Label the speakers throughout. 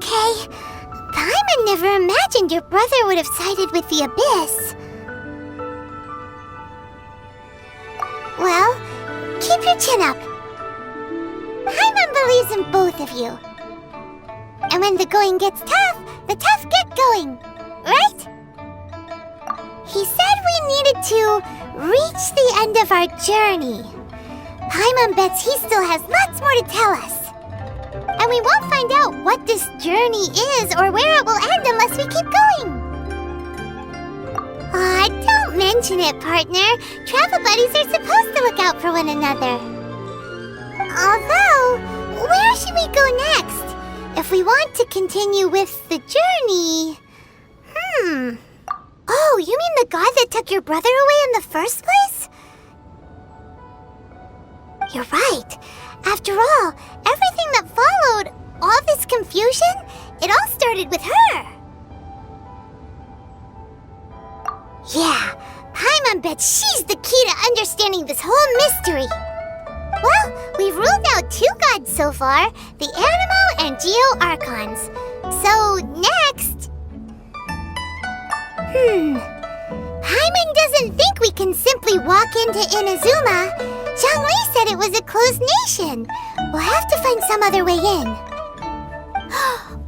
Speaker 1: okay. Paimon never imagined your brother would have sided with the Abyss. Well, keep your chin up. Paimon believes in both of you. And when the going gets tough, the tough get going, right? He said we needed to reach the end of our journey. Paimon bets he still has lots more to tell us. And we won't find out what this journey is or where it will end unless we keep going. Aw, don't mention it, partner. Travel buddies are supposed to look out for one another. Although, where should we go next? If we want to continue with the journey... Oh, you mean the god that took your brother away in the first place? You're right. After all, everything that followed, all this confusion, it all started with her. Yeah, Paimon bets she's the key to understanding this whole mystery. Well, we've ruled out 2 gods so far, the Animo and Geo Archons. So, next... Paimon doesn't think we can simply walk into Inazuma. Zhongli said it was a closed nation. We'll have to find some other way in.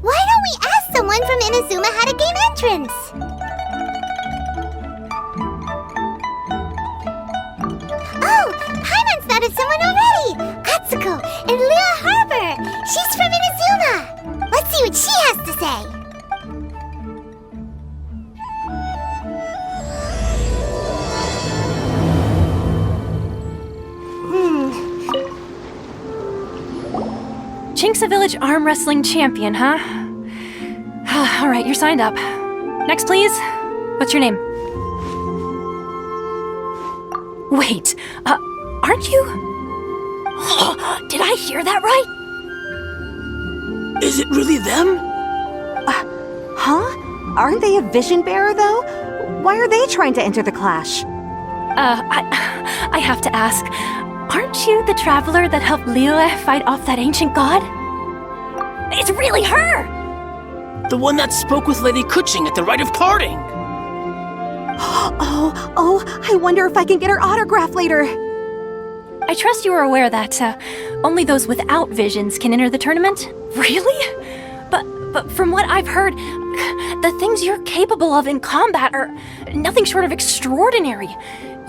Speaker 1: Why don't we ask someone from Inazuma how to gain entrance? Oh, Paimon's thought of someone already! Atsuko in Lua Harbor! She's from Inazuma! Let's see what she has to say!
Speaker 2: Chinksa Village arm wrestling champion, huh? Alright, you're signed up. Next, please. What's your name? Wait, aren't you? Did I hear that right?
Speaker 3: Is it really them?
Speaker 4: Huh? Aren't they a vision bearer, though? Why are they trying to enter the clash?
Speaker 2: I have to ask, aren't you the traveler that helped Liyue fight off that ancient god? It's really her!
Speaker 3: The one that spoke with Lady Kuching at the rite of parting!
Speaker 4: Oh, I wonder if I can get her autograph later!
Speaker 2: I trust you are aware that, only those without visions can enter the tournament? Really? But from what I've heard, the things you're capable of in combat are nothing short of extraordinary.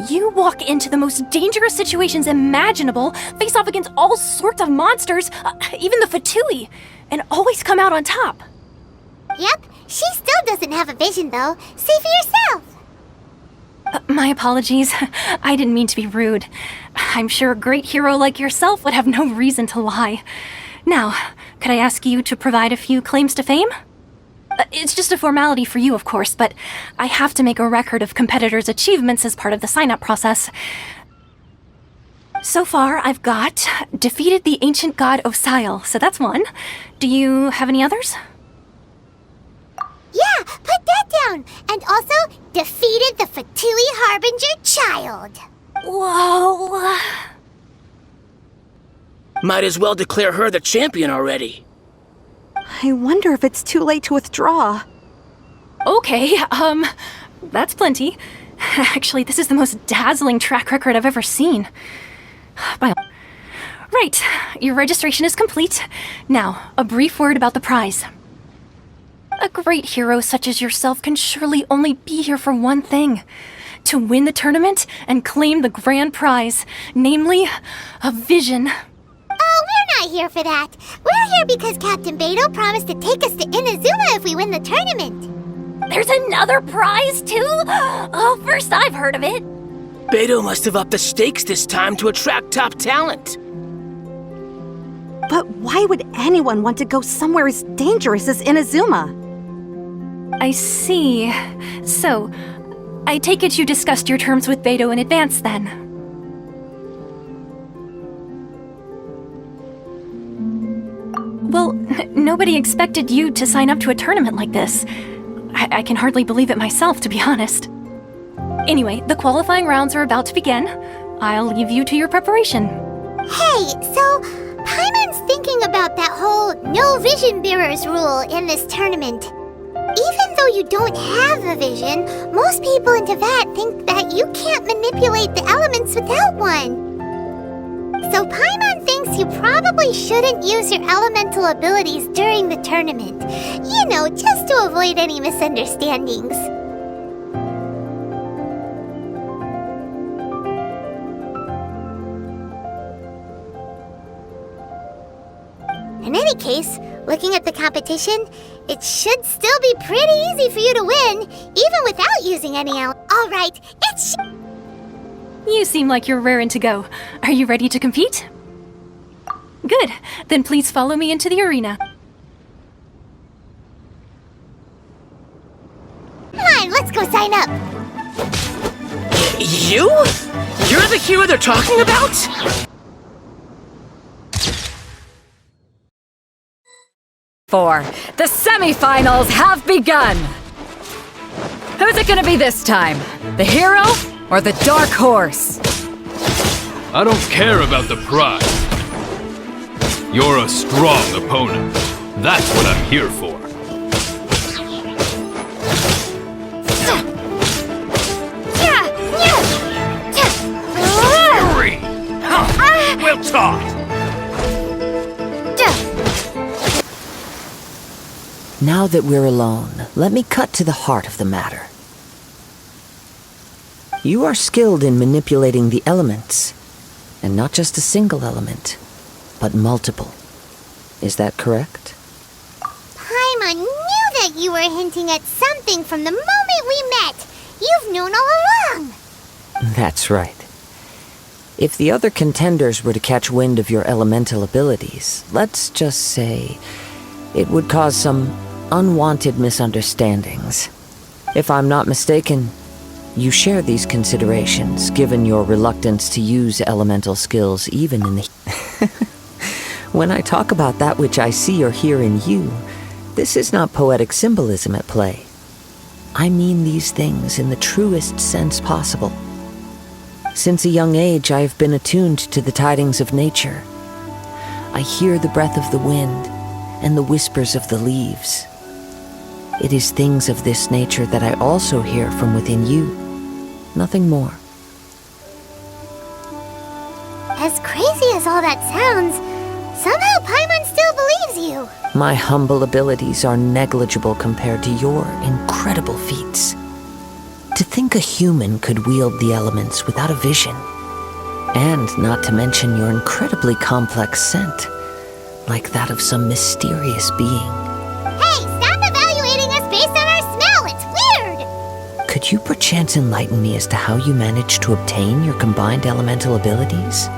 Speaker 2: You walk into the most dangerous situations imaginable, face off against all sorts of monsters, even the Fatui, and always come out on top.
Speaker 1: Yep, she still doesn't have a vision though. Say for yourself!
Speaker 2: My apologies. I didn't mean to be rude. I'm sure a great hero like yourself would have no reason to lie. Now, could I ask you to provide a few claims to fame? It's just a formality for you, of course, but I have to make a record of competitors' achievements as part of the sign-up process. So far, I've got defeated the ancient god Osile, so that's one. Do you have any others?
Speaker 1: Yeah, put that down! And also, defeated the Fatui Harbinger child!
Speaker 2: Whoa!
Speaker 3: Might as well declare her the champion already.
Speaker 4: I wonder if it's too late to withdraw.
Speaker 2: Okay, that's plenty. Actually, this is the most dazzling track record I've ever seen. Right, your registration is complete. Now, a brief word about the prize. A great hero such as yourself can surely only be here for one thing. To win the tournament and claim the grand prize, namely, a vision.
Speaker 1: Oh, we're not here for that. We're here because Captain Beidou promised to take us to Inazuma if we win the tournament.
Speaker 2: There's another prize, too? Oh, first I've heard of it.
Speaker 3: Beidou must have upped the stakes this time to attract top talent.
Speaker 4: But why would anyone want to go somewhere as dangerous as Inazuma?
Speaker 2: I see. So, I take it you discussed your terms with Beidou in advance, then? Well, nobody expected you to sign up to a tournament like this. I can hardly believe it myself, to be honest. Anyway, the qualifying rounds are about to begin. I'll leave you to your preparation.
Speaker 1: Hey, so Paimon's thinking thinking about that whole no vision bearers rule in this tournament. Even though you don't have a vision, most people in Teyvat think that you can't manipulate the elements without one. So Paimon thinks you probably shouldn't use your elemental abilities during the tournament. You know, just to avoid any misunderstandings. In any case, looking at the competition, it should still be pretty easy for you to win, even without using any Alright, it's
Speaker 2: You seem like you're raring to go. Are you ready to compete? Good. Then please follow me into the arena.
Speaker 1: Come on, let's go sign up!
Speaker 3: You? You're the hero they're talking about?
Speaker 5: The semifinals have begun! Who's it gonna be this time? The hero or the dark horse?
Speaker 6: I don't care about the prize. You're a strong opponent. That's what I'm here for.
Speaker 3: Fury! Well taught!
Speaker 7: Now that we're alone, let me cut to the heart of the matter. You are skilled in manipulating the elements, and not just a single element, but multiple. Is that correct?
Speaker 1: Paimon knew that you were hinting at something from the moment we met. You've known all along.
Speaker 7: That's right. If the other contenders were to catch wind of your elemental abilities, let's just say it would cause some unwanted misunderstandings. If I'm not mistaken, you share these considerations, given your reluctance to use elemental skills even in the... When I talk about that which I see or hear in you, this is not poetic symbolism at play. I mean these things in the truest sense possible. Since a young age, I have been attuned to the tidings of nature. I hear the breath of the wind and the whispers of the leaves. It is things of this nature that I also hear from within you. Nothing more.
Speaker 1: As crazy as all that sounds, somehow Paimon still believes you.
Speaker 7: My humble abilities are negligible compared to your incredible feats. To think a human could wield the elements without a vision. And not to mention your incredibly complex scent, like that of some mysterious being.
Speaker 1: Hey, stop evaluating us based on our smell! It's weird!
Speaker 7: Could you perchance enlighten me as to how you managed to obtain your combined elemental abilities?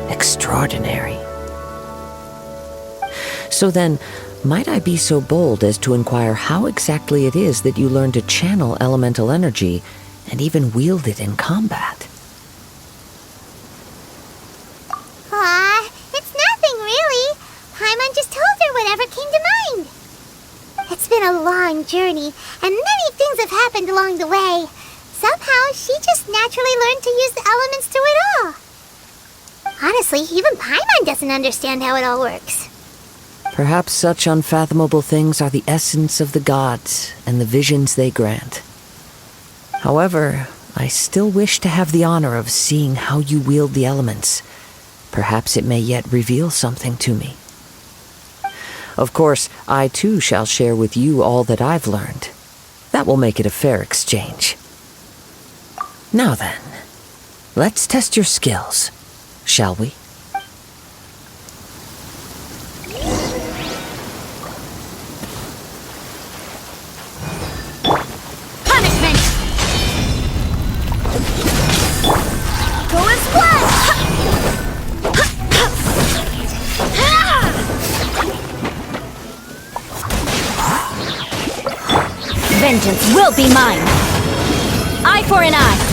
Speaker 7: Extraordinary. So then, might I be so bold as to inquire how exactly it is that you learned to channel elemental energy and even wield it in combat?
Speaker 1: Aw, it's nothing really. Paimon just told her whatever came to mind. It's been a long journey, and many things have happened along the way. Somehow, she just naturally learned to use the elements through it all. Honestly, even Paimon doesn't understand how it all works.
Speaker 7: Perhaps such unfathomable things are the essence of the gods and the visions they grant. However, I still wish to have the honor of seeing how you wield the elements. Perhaps it may yet reveal something to me. Of course, I too shall share with you all that I've learned. That will make it a fair exchange. Now then, let's test your skills, shall we?
Speaker 5: Punishment!
Speaker 1: Go and splash!
Speaker 5: Vengeance will be mine! Eye for an eye!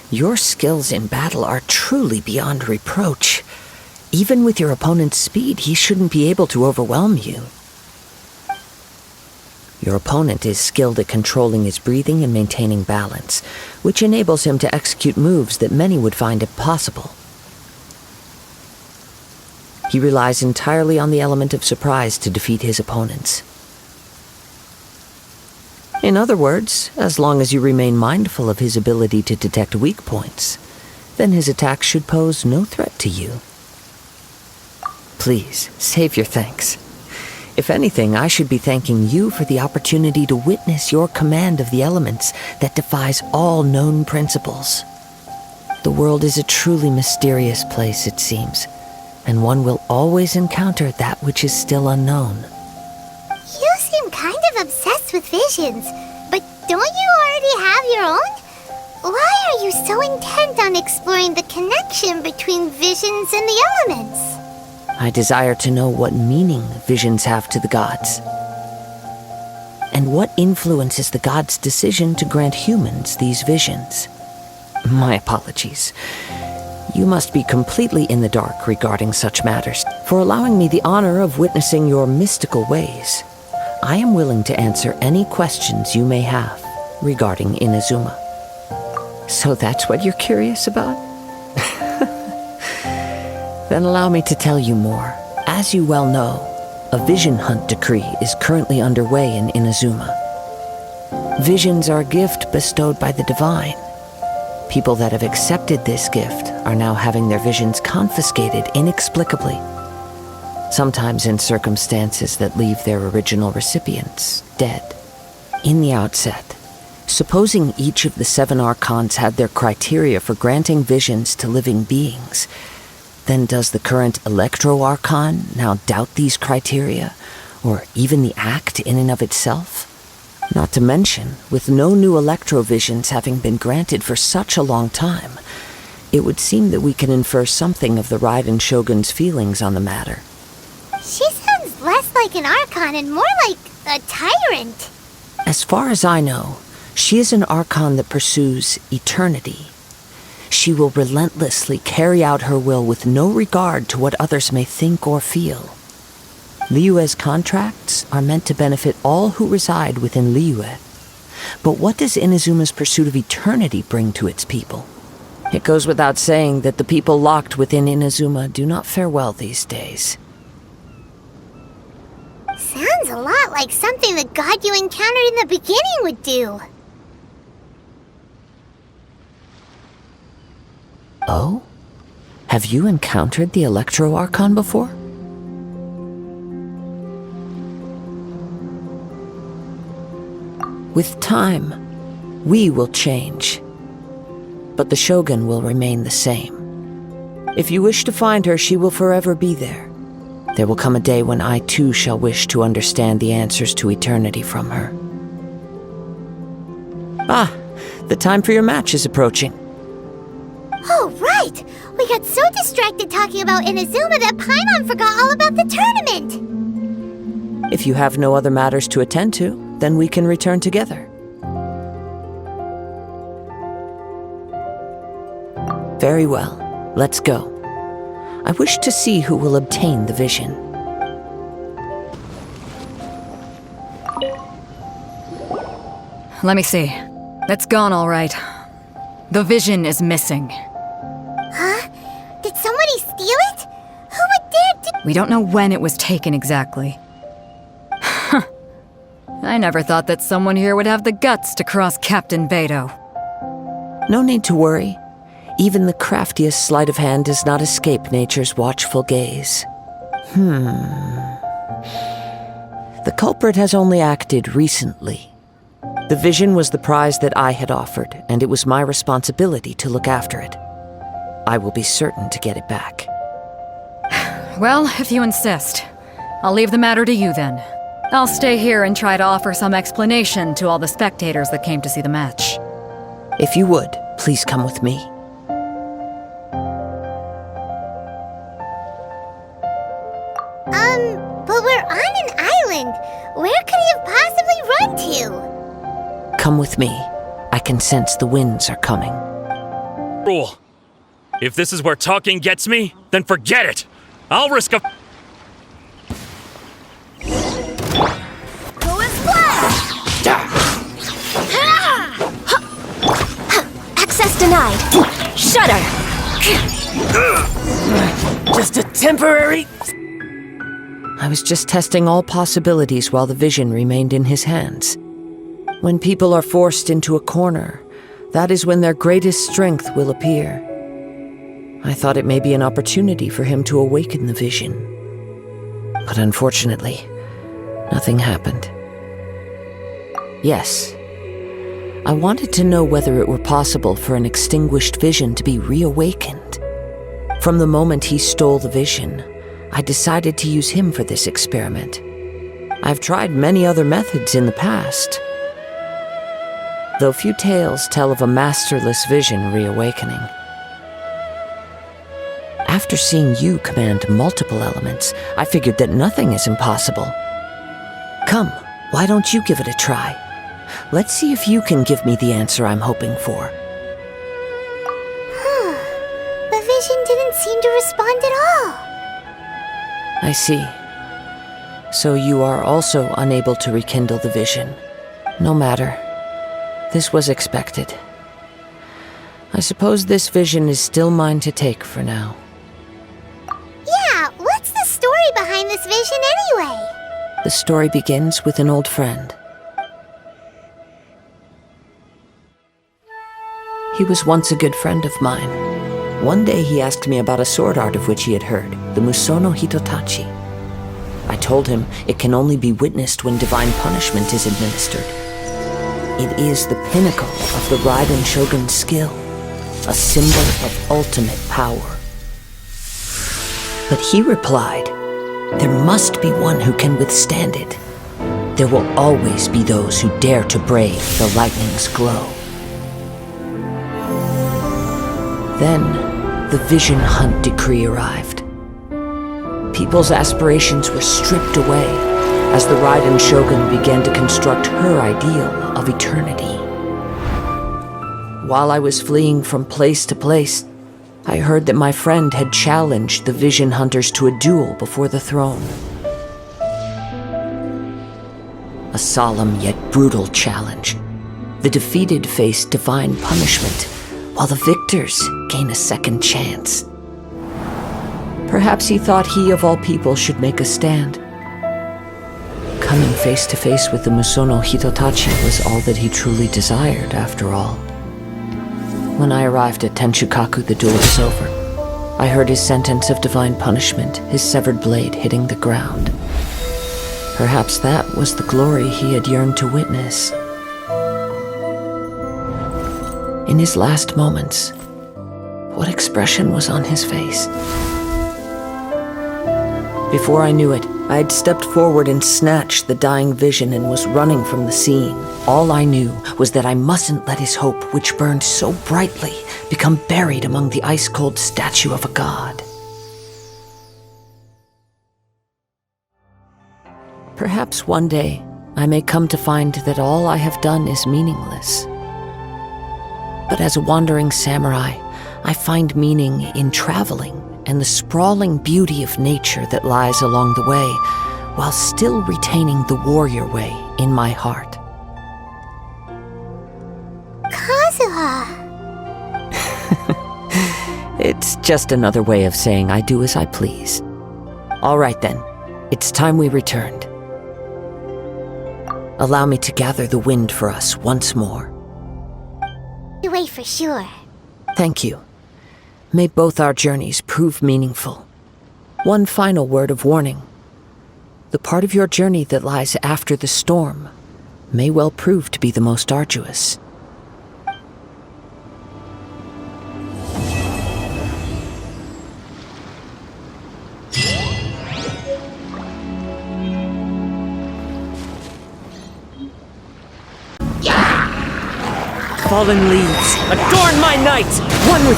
Speaker 7: Your skills in battle are truly beyond reproach. Even with your opponent's speed, he shouldn't be able to overwhelm you. Your opponent is skilled at controlling his breathing and maintaining balance, which enables him to execute moves that many would find impossible. He relies entirely on the element of surprise to defeat his opponents. In other words, as long as you remain mindful of his ability to detect weak points, then his attacks should pose no threat to you. Please, save your thanks. If anything, I should be thanking you for the opportunity to witness your command of the elements that defies all known principles. The world is a truly mysterious place, it seems, and one will always encounter that which is still unknown.
Speaker 1: You seem kind of obsessed with visions, but don't you already have your own? Why are you so intent on exploring the connection between visions and the elements?
Speaker 7: I desire to know what meaning visions have to the gods, and what influences the gods' decision to grant humans these visions. My apologies. You must be completely in the dark regarding such matters. For allowing me the honor of witnessing your mystical ways, I am willing to answer any questions you may have regarding Inazuma. So that's what you're curious about? Then allow me to tell you more. As you well know, a vision hunt decree is currently underway in Inazuma. Visions are a gift bestowed by the divine. People that have accepted this gift are now having their visions confiscated inexplicably, sometimes in circumstances that leave their original recipients dead. In the outset, supposing each of the 7 Archons had their criteria for granting visions to living beings, then does the current Electro-Archon now doubt these criteria, or even the act in and of itself? Not to mention, with no new Electro-visions having been granted for such a long time, it would seem that we can infer something of the Raiden Shogun's feelings on the matter.
Speaker 1: She sounds less like an Archon and more like a tyrant.
Speaker 7: As far as I know, she is an Archon that pursues eternity. She will relentlessly carry out her will with no regard to what others may think or feel. Liyue's contracts are meant to benefit all who reside within Liyue. But what does Inazuma's pursuit of eternity bring to its people? It goes without saying that the people locked within Inazuma do not fare well these days.
Speaker 1: Sounds a lot like something the god you encountered in the beginning would do.
Speaker 7: Oh? Have you encountered the Electro-Archon before? With time, we will change. But the Shogun will remain the same. If you wish to find her, she will forever be there. There will come a day when I too shall wish to understand the answers to eternity from her. Ah, the time for your match is approaching.
Speaker 1: Oh, right! We got so distracted talking about Inazuma that Paimon forgot all about the tournament!
Speaker 7: If you have no other matters to attend to, then we can return together. Very well, let's go. I wish to see who will obtain the vision.
Speaker 5: Let me see. It's gone all right. The vision is missing.
Speaker 1: Huh? Did somebody steal it? Who would dare to—
Speaker 5: We don't know when it was taken exactly. I never thought that someone here would have the guts to cross Captain Beto.
Speaker 7: No need to worry. Even the craftiest sleight of hand does not escape nature's watchful gaze. The culprit has only acted recently. The vision was the prize that I had offered, and it was my responsibility to look after it. I will be certain to get it back.
Speaker 5: Well, if you insist. I'll leave the matter to you then. I'll stay here and try to offer some explanation to all the spectators that came to see the match.
Speaker 7: If you would, please come with me.
Speaker 1: But we're on an island. Where could he have possibly run to?
Speaker 7: Come with me. I can sense the winds are coming.
Speaker 8: Rule. If this is where talking gets me, then forget it. I'll risk a...
Speaker 1: Go and splash! Access denied. Shudder.
Speaker 3: Just a temporary...
Speaker 7: I was just testing all possibilities while the vision remained in his hands. When people are forced into a corner, that is when their greatest strength will appear. I thought it may be an opportunity for him to awaken the vision. But unfortunately, nothing happened. Yes, I wanted to know whether it were possible for an extinguished vision to be reawakened. From the moment he stole the vision, I decided to use him for this experiment. I've tried many other methods in the past, though few tales tell of a masterless vision reawakening. After seeing you command multiple elements, I figured that nothing is impossible. Come, why don't you give it a try? Let's see if you can give me the answer I'm hoping for.
Speaker 1: The vision didn't seem to respond at all.
Speaker 7: I see. So you are also unable to rekindle the vision. No matter. This was expected. I suppose this vision is still mine to take for now.
Speaker 1: Yeah, what's the story behind this vision anyway?
Speaker 7: The story begins with an old friend. He was once a good friend of mine. One day he asked me about a sword art of which he had heard, the Musono Hitotachi. I told him it can only be witnessed when divine punishment is administered. It is the pinnacle of the Raiden Shogun's skill, a symbol of ultimate power. But he replied, there must be one who can withstand it. There will always be those who dare to brave the lightning's glow. Then, the Vision Hunt decree arrived. People's aspirations were stripped away as the Raiden Shogun began to construct her ideal of eternity. While I was fleeing from place to place, I heard that my friend had challenged the Vision Hunters to a duel before the throne. A solemn yet brutal challenge. The defeated face divine punishment, while the victors gain a second chance. Perhaps he thought he of all people should make a stand. Coming face to face with the Musono Hitotachi was all that he truly desired, after all. When I arrived at Tenshukaku, the duel was over. I heard his sentence of divine punishment, his severed blade hitting the ground. Perhaps that was the glory he had yearned to witness. In his last moments, what expression was on his face? Before I knew it, I had stepped forward and snatched the dying vision and was running from the scene. All I knew was that I mustn't let his hope, which burned so brightly, become buried among the ice-cold statue of a god. Perhaps one day, I may come to find that all I have done is meaningless. But as a wandering samurai, I find meaning in traveling and the sprawling beauty of nature that lies along the way, while still retaining the warrior way in my heart.
Speaker 1: Kazuha!
Speaker 7: It's just another way of saying I do as I please. All right then, it's time we returned. Allow me to gather the wind for us once more.
Speaker 1: You wait for sure.
Speaker 7: Thank you. May both our journeys prove meaningful. One final word of warning. The part of your journey that lies after the storm may well prove to be the most arduous.
Speaker 3: Fallen leaves, adorn my night! One with...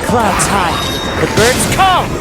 Speaker 7: clouds high, the birds call.